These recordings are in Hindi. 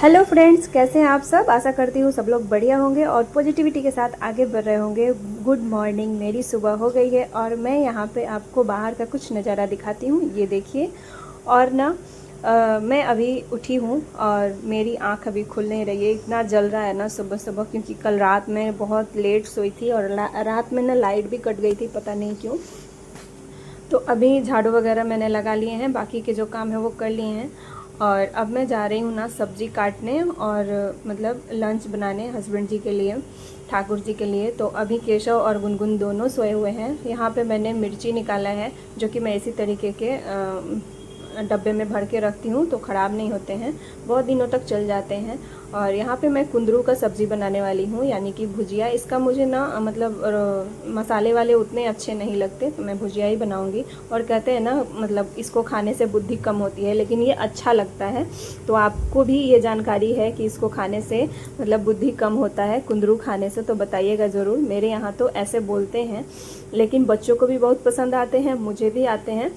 हेलो फ्रेंड्स, कैसे हैं आप सब। आशा करती हूँ सब लोग बढ़िया होंगे और पॉजिटिविटी के साथ आगे बढ़ रहे होंगे। गुड मॉर्निंग, मेरी सुबह हो गई है और मैं यहाँ पे आपको बाहर का कुछ नज़ारा दिखाती हूँ। ये देखिए। और ना मैं अभी उठी हूँ और मेरी आँख अभी खुल नहीं रही है। इतना जल रहा है ना सुबह सुबह, क्योंकि कल रात में बहुत लेट सोई थी और रात में ना लाइट भी कट गई थी, पता नहीं क्यों। तो अभी झाड़ू वगैरह मैंने लगा लिए हैं, बाकी के जो काम है वो कर लिए हैं। और अब मैं जा रही हूँ ना सब्ज़ी काटने और मतलब लंच बनाने हस्बैंड जी के लिए, ठाकुर जी के लिए। तो अभी केशव और गुनगुन दोनों सोए हुए हैं। यहाँ पे मैंने मिर्ची निकाला है, जो कि मैं इसी तरीके के डब्बे में भर के रखती हूँ तो ख़राब नहीं होते हैं, बहुत दिनों तक चल जाते हैं। और यहाँ पे मैं कुंदरू का सब्ज़ी बनाने वाली हूँ, यानी कि भुजिया। इसका मुझे ना मतलब मसाले वाले उतने अच्छे नहीं लगते, तो मैं भुजिया ही बनाऊँगी। और कहते हैं ना मतलब इसको खाने से बुद्धि कम होती है, लेकिन ये अच्छा लगता है। तो आपको भी ये जानकारी है कि इसको खाने से मतलब बुद्धि कम होता है, कुंदरू खाने से, तो बताइएगा ज़रूर। मेरे यहाँ तो ऐसे बोलते हैं, लेकिन बच्चों को भी बहुत पसंद आते हैं, मुझे भी आते हैं।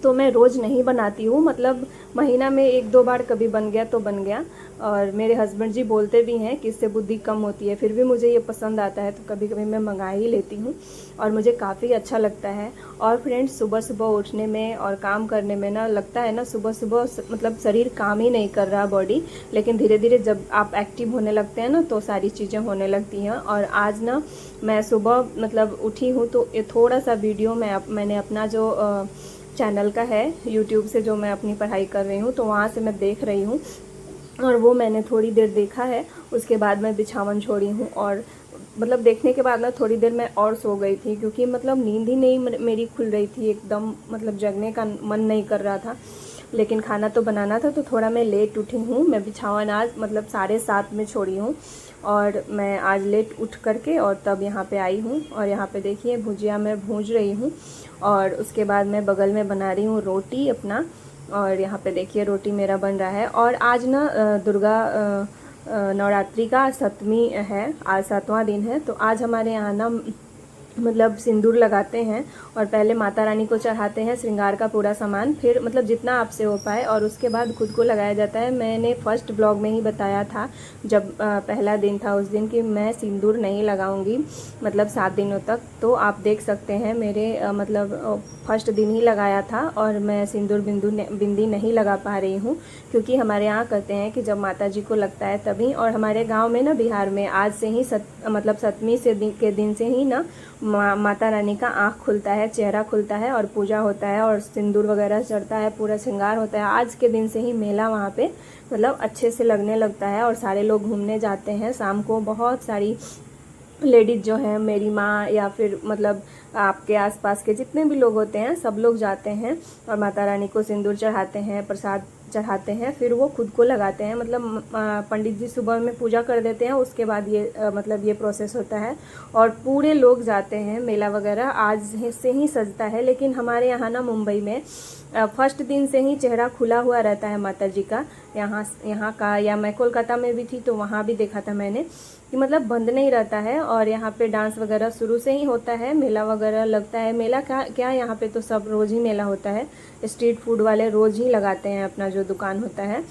तो मैं रोज़ नहीं बनाती हूँ, मतलब महीना में एक दो बार कभी बन गया तो बन गया। और मेरे हस्बैंड जी बोलते भी हैं कि इससे बुद्धि कम होती है, फिर भी मुझे ये पसंद आता है तो कभी कभी मैं मंगा ही लेती हूँ और मुझे काफ़ी अच्छा लगता है। और फ्रेंड्स, सुबह सुबह उठने में और काम करने में ना लगता है ना सुबह सुबह मतलब शरीर काम ही नहीं कर रहा बॉडी, लेकिन धीरे धीरे जब आप एक्टिव होने लगते हैं ना तो सारी चीज़ें होने लगती हैं। और आज ना मैं सुबह मतलब उठी हूँ तो ये थोड़ा सा वीडियो मैंने अपना जो चैनल का है यूट्यूब से, जो मैं अपनी पढ़ाई कर रही हूँ तो वहाँ से मैं देख रही हूँ। और वो मैंने थोड़ी देर देखा है, उसके बाद मैं बिछावन छोड़ी हूँ। और मतलब देखने के बाद ना थोड़ी देर मैं और सो गई थी, क्योंकि मतलब नींद ही नहीं मेरी खुल रही थी एकदम, मतलब जगने का मन नहीं कर रहा था। लेकिन खाना तो बनाना था, तो थोड़ा मैं लेट उठी हूँ। मैं बिछावन आज मतलब 7:30 में छोड़ी हूँ और मैं आज लेट उठ करके और तब यहाँ पे आई हूँ। और यहाँ पे देखिए भुजिया मैं भूंज रही हूँ और उसके बाद मैं बगल में बना रही हूँ रोटी अपना। और यहाँ पे देखिए रोटी मेरा बन रहा है। और आज ना दुर्गा नवरात्रि का 7वीं है, आज 7वां दिन है। तो आज हमारे यहाँ ना मतलब सिंदूर लगाते हैं और पहले माता रानी को चढ़ाते हैं श्रृंगार का पूरा सामान, फिर मतलब जितना आपसे हो पाए, और उसके बाद खुद को लगाया जाता है। मैंने फर्स्ट ब्लॉग में ही बताया था जब पहला दिन था उस दिन कि मैं सिंदूर नहीं लगाऊंगी मतलब 7 दिनों तक। तो आप देख सकते हैं मेरे मतलब फर्स्ट दिन ही लगाया था और मैं सिंदूर बिंदी नहीं लगा पा रही हूँ, क्योंकि हमारे यहाँ कहते हैं कि जब माता जी को लगता है तभी। और हमारे गाँव में ना बिहार में आज से ही मतलब 7वीं के दिन से ही ना माता रानी का आँख खुलता है, चेहरा खुलता है और पूजा होता है और सिंदूर वगैरह चढ़ता है, पूरा श्रृंगार होता है। आज के दिन से ही मेला वहाँ पे मतलब अच्छे से लगने लगता है और सारे लोग घूमने जाते हैं। शाम को बहुत सारी लेडीज़ जो हैं, मेरी माँ या फिर मतलब आपके आसपास के जितने भी लोग होते हैं सब लोग जाते हैं और माता रानी को सिंदूर चढ़ाते हैं, प्रसाद चढ़ाते हैं, फिर वो खुद को लगाते हैं। मतलब पंडित जी सुबह में पूजा कर देते हैं, उसके बाद ये मतलब ये प्रोसेस होता है और पूरे लोग जाते हैं। मेला वगैरह आज से ही सजता है, लेकिन हमारे यहाँ ना मुंबई में फर्स्ट दिन से ही चेहरा खुला हुआ रहता है माता जी का। यहाँ का, या मैं कोलकाता में भी थी तो वहाँ भी देखा था मैंने कि मतलब बंद नहीं रहता है। और यहाँ पे डांस वगैरह शुरू से ही होता है, मेला वगैरह लगता है। मेला क्या यहाँ पे तो सब रोज़ ही मेला होता है, स्ट्रीट फूड वाले रोज़ ही लगाते हैं अपना जो दुकान होता है।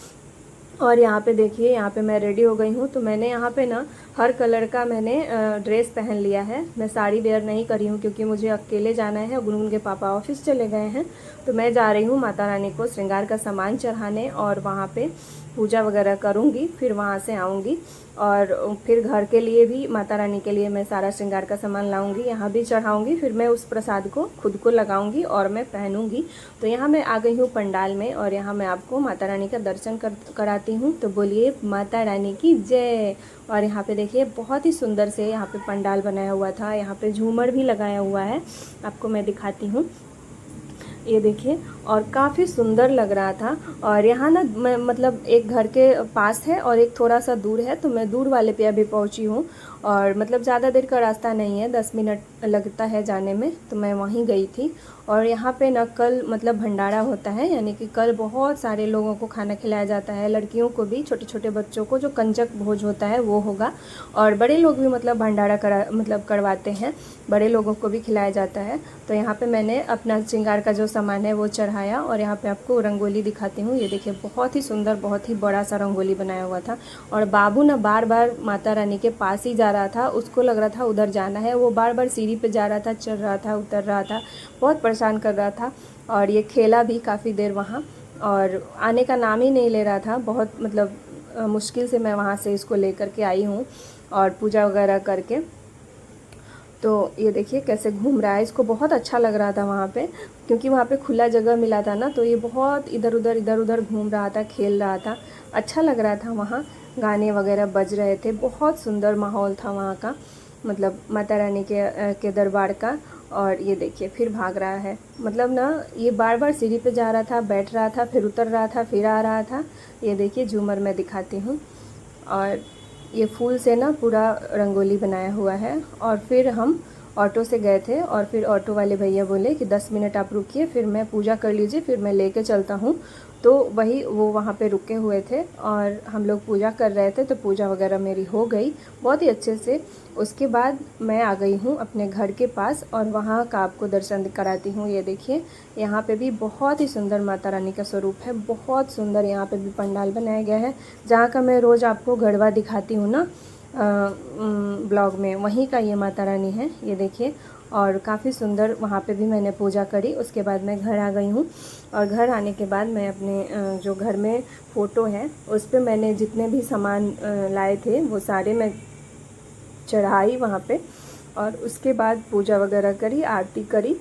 और यहाँ पे देखिए, यहाँ पे मैं रेडी हो गई हूँ। तो मैंने यहाँ पे ना हर कलर का मैंने ड्रेस पहन लिया है। मैं साड़ी वेयर नहीं करी हूँ क्योंकि मुझे अकेले जाना है, गुनगुन के पापा ऑफिस चले गए हैं। तो मैं जा रही हूँ माता रानी को श्रृंगार का सामान चढ़ाने और वहाँ पे पूजा वगैरह करूँगी, फिर वहाँ से आऊँगी और फिर घर के लिए भी माता रानी के लिए मैं सारा श्रृंगार का सामान लाऊंगी, यहाँ भी चढ़ाऊँगी, फिर मैं उस प्रसाद को खुद को लगाऊंगी और मैं पहनूंगी। तो यहाँ मैं आ गई हूँ पंडाल में और यहाँ मैं आपको माता रानी का दर्शन कराती हूँ। तो बोलिए माता रानी की जय। और यहाँ पे देखिए बहुत ही सुंदर से यहाँ पे पंडाल बनाया हुआ था, यहाँ पे झूमर भी लगाया हुआ है, आपको मैं दिखाती हूँ, ये देखिए। और काफ़ी सुंदर लग रहा था। और यहाँ ना मैं मतलब एक घर के पास है और एक थोड़ा सा दूर है, तो मैं दूर वाले पे अभी पहुँची हूँ। और मतलब ज़्यादा देर का रास्ता नहीं है, 10 मिनट लगता है जाने में, तो मैं वहीं गई थी। और यहाँ पे ना कल मतलब भंडारा होता है, यानी कि कल बहुत सारे लोगों को खाना खिलाया जाता है, लड़कियों को भी, छोटे छोटे बच्चों को, जो कंजक भोज होता है वो होगा। और बड़े लोग भी मतलब भंडारा करवाते हैं, बड़े लोगों को भी खिलाया जाता है। तो यहाँ पे मैंने अपना श्रृंगार का जो सामान है वो चढ़ाया। और यहाँ पे आपको रंगोली दिखाती हूँ। ये देखिए बहुत ही सुंदर, बहुत ही बड़ा सा रंगोली बनाया हुआ था। और बाबू ना बार बार माता रानी के पास ही जा रहा था, उसको लग रहा था उधर जाना है। वो बार बार सीढ़ी पे जा रहा था, चढ़ रहा था, उतर रहा था, बहुत परेशान कर रहा था। और ये खेला भी काफ़ी देर वहाँ, और आने का नाम ही नहीं ले रहा था। बहुत मतलब मुश्किल से मैं वहाँ से इसको लेकर के आई हूँ और पूजा वगैरह करके। तो ये देखिए कैसे घूम रहा है, इसको बहुत अच्छा लग रहा था वहाँ पे, क्योंकि वहाँ पे खुला जगह मिला था ना, तो ये बहुत इधर उधर घूम रहा था, खेल रहा था, अच्छा लग रहा था। वहाँ गाने वगैरह बज रहे थे, बहुत सुंदर माहौल था वहाँ का, मतलब माता रानी के दरबार का। और ये देखिए फिर भाग रहा है, मतलब ना ये बार बार सीढ़ी पे जा रहा था, बैठ रहा था, फिर उतर रहा था, फिर आ रहा था। ये देखिए झूमर मैं दिखाती हूँ। और ये फूल से ना पूरा रंगोली बनाया हुआ है। और फिर हम ऑटो से गए थे, और फिर ऑटो वाले भैया बोले कि 10 मिनट आप रुकिए, फिर मैं पूजा कर लीजिए, फिर मैं लेके चलता हूँ। तो वही वो वहाँ पे रुके हुए थे और हम लोग पूजा कर रहे थे, तो पूजा वगैरह मेरी हो गई बहुत ही अच्छे से। उसके बाद मैं आ गई हूँ अपने घर के पास, और वहाँ का आपको दर्शन कराती हूँ। ये देखिए यहाँ पे भी बहुत ही सुंदर माता रानी का स्वरूप है, बहुत सुंदर। यहाँ पे भी पंडाल बनाया गया है, जहाँ का मैं रोज़ आपको गढ़वा दिखाती हूँ ना ब्लॉग में, वहीं का ये माता रानी है। ये देखिए, और काफ़ी सुंदर वहाँ पे भी मैंने पूजा करी। उसके बाद मैं घर आ गई हूँ, और घर आने के बाद मैं अपने जो घर में फ़ोटो है उस पर मैंने जितने भी सामान लाए थे वो सारे मैं चढ़ाई वहाँ पे। और उसके बाद पूजा वगैरह करी, आरती करी।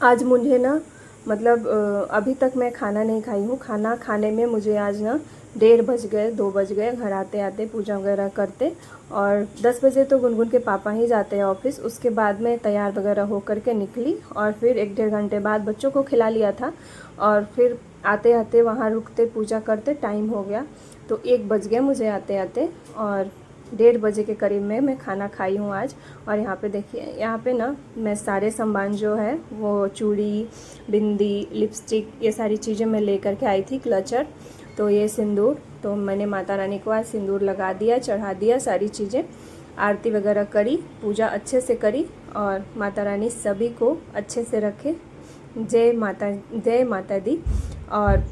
आज मुझे ना मतलब अभी तक मैं खाना नहीं खाई हूँ। खाना खाने में मुझे आज ना 1:30 बज गए, 2 बज गए घर आते आते, पूजा वगैरह करते। और 10 बजे तो गुनगुन के पापा ही जाते हैं ऑफिस। उसके बाद मैं तैयार वगैरह हो करके निकली, और फिर 1-1.5 घंटे बाद बच्चों को खिला लिया था, और फिर आते आते वहाँ रुकते, पूजा करते टाइम हो गया। तो 1 बज गया मुझे आते आते, और 1:30 बजे के करीब में मैं खाना खाई हूँ आज। और यहाँ पे देखिए, यहाँ पे ना मैं सारे सामान जो है वो चूड़ी, बिंदी, लिपस्टिक, ये सारी चीज़ें मैं लेकर के आई थी, क्लचर। तो ये सिंदूर, तो मैंने माता रानी को आज सिंदूर लगा दिया, चढ़ा दिया सारी चीज़ें, आरती वगैरह करी, पूजा अच्छे से करी। और माता रानी सभी को अच्छे से रखे। जय माता दी। और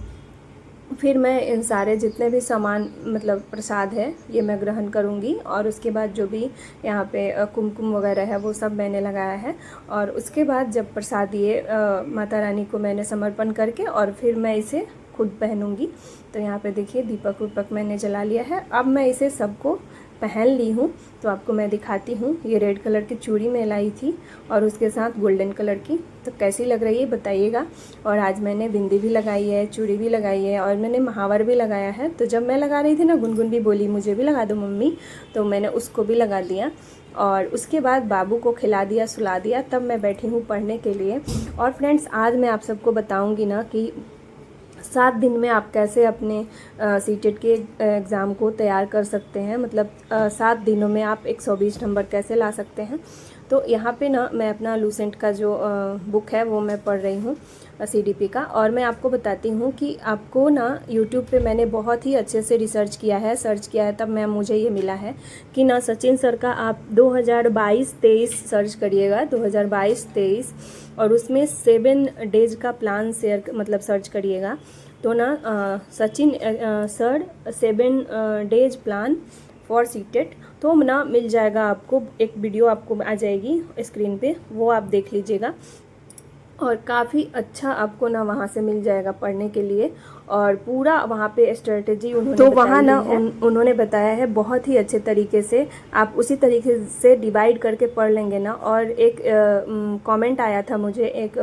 फिर मैं इन सारे जितने भी सामान मतलब प्रसाद है ये मैं ग्रहण करूँगी। और उसके बाद जो भी यहाँ पे कुमकुम वगैरह है वो सब मैंने लगाया है। और उसके बाद जब प्रसाद ये माता रानी को मैंने समर्पण करके, और फिर मैं इसे खुद पहनूंगी। तो यहाँ पे देखिए दीपक उपक मैंने जला लिया है। अब मैं इसे सबको पहन ली हूँ, तो आपको मैं दिखाती हूँ। ये रेड कलर की चूड़ी मैं लाई थी, और उसके साथ गोल्डन कलर की, तो कैसी लग रही है बताइएगा। और आज मैंने बिंदी भी लगाई है, चूड़ी भी लगाई है, और मैंने महावर भी लगाया है। तो जब मैं लगा रही थी ना, गुनगुन भी बोली मुझे भी लगा दो मम्मी, तो मैंने उसको भी लगा दिया। और उसके बाद बाबू को खिला दिया, सुला दिया, तब मैं बैठी हूँ पढ़ने के लिए। और फ्रेंड्स, आज मैं आप सबको बताऊँगी ना कि 7 दिन में आप कैसे अपने सीटेट के एग्ज़ाम को तैयार कर सकते हैं। मतलब 7 दिनों में आप 120 नंबर कैसे ला सकते हैं। तो यहाँ पे ना मैं अपना लूसेंट का जो बुक है वो मैं पढ़ रही हूँ, CDP का। और मैं आपको बताती हूँ कि आपको ना यूट्यूब पे मैंने बहुत ही अच्छे से रिसर्च किया है, सर्च किया है, तब मैं मुझे ये मिला है कि ना सचिन सर का आप 2022-23 सर्च करिएगा, 2022-23, और उसमें 7 डेज का प्लान शेयर मतलब सर्च करिएगा। तो ना Sachin sir 7 days plan for CTET, तो ना मिल जाएगा आपको। एक वीडियो आपको आ जाएगी स्क्रीन पे, वो आप देख लीजिएगा। और काफ़ी अच्छा आपको ना वहाँ से मिल जाएगा पढ़ने के लिए। और पूरा वहाँ पे स्ट्रेटेजी उन्होंने तो वहाँ ना उन्होंने बताया है बहुत ही अच्छे तरीके से। आप उसी तरीके से डिवाइड करके पढ़ लेंगे ना। और एक कमेंट आया था मुझे, एक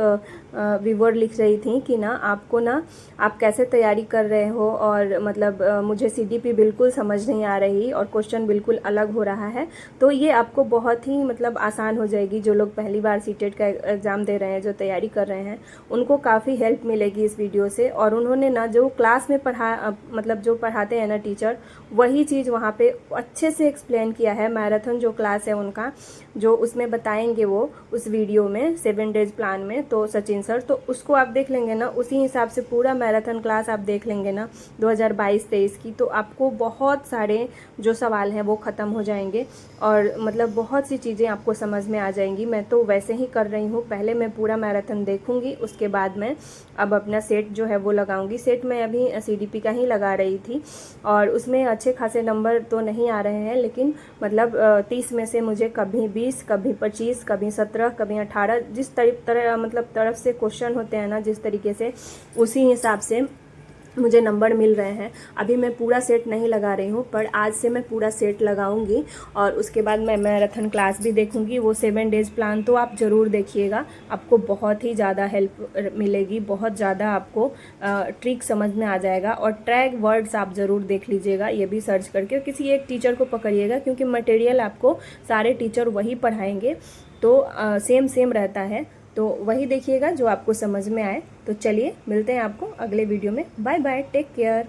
व्यूअर लिख रही थी कि ना आपको ना आप कैसे तैयारी कर रहे हो, और मतलब मुझे CDP बिल्कुल समझ नहीं आ रही, और क्वेश्चन बिल्कुल अलग हो रहा है। तो ये आपको बहुत ही मतलब आसान हो जाएगी। जो लोग पहली बार सीटेट का एग्ज़ाम दे रहे हैं, जो तैयारी कर रहे हैं, उनको काफ़ी हेल्प मिलेगी इस वीडियो से। और उन्होंने ना जो क्लास में मतलब जो पढ़ाते हैं ना टीचर, वही चीज़ वहाँ पे अच्छे से एक्सप्लेन किया है। मैराथन जो क्लास है उनका, जो उसमें बताएंगे वो उस वीडियो में 7 डेज प्लान में, तो सचिन सर, तो उसको आप देख लेंगे ना, उसी हिसाब से पूरा मैराथन क्लास आप देख लेंगे ना 2022-23 की, तो आपको बहुत सारे जो सवाल हैं वो ख़त्म हो जाएंगे और मतलब बहुत सी चीज़ें आपको समझ में आ जाएंगी। मैं तो वैसे ही कर रही हूँ, पहले मैं पूरा मैराथन देखूंगी, उसके बाद मैं अब अपना सेट जो है वो लगाऊंगी। सेट मैं अभी CDP का ही लगा रही थी और उसमें अच्छे खासे नंबर तो नहीं आ रहे हैं, लेकिन मतलब 30 में से मुझे कभी 20, कभी 25, कभी 17, कभी 18, जिस तरफ से क्वेश्चन होते हैं ना, जिस तरीके से, उसी हिसाब से मुझे नंबर मिल रहे हैं। अभी मैं पूरा सेट नहीं लगा रही हूँ, पर आज से मैं पूरा सेट लगाऊंगी और उसके बाद मैं मैराथन क्लास भी देखूंगी। वो 7 डेज प्लान तो आप ज़रूर देखिएगा, आपको बहुत ही ज़्यादा हेल्प मिलेगी, बहुत ज़्यादा आपको ट्रिक समझ में आ जाएगा। और ट्रैक वर्ड्स आप ज़रूर देख लीजिएगा, ये भी सर्च करके, और किसी एक टीचर को पकड़िएगा, क्योंकि मटेरियल आपको सारे टीचर वही पढ़ाएंगे, तो सेम रहता है, तो वही देखिएगा जो आपको समझ में आए। तो चलिए मिलते हैं आपको अगले वीडियो में। Bye bye, take care.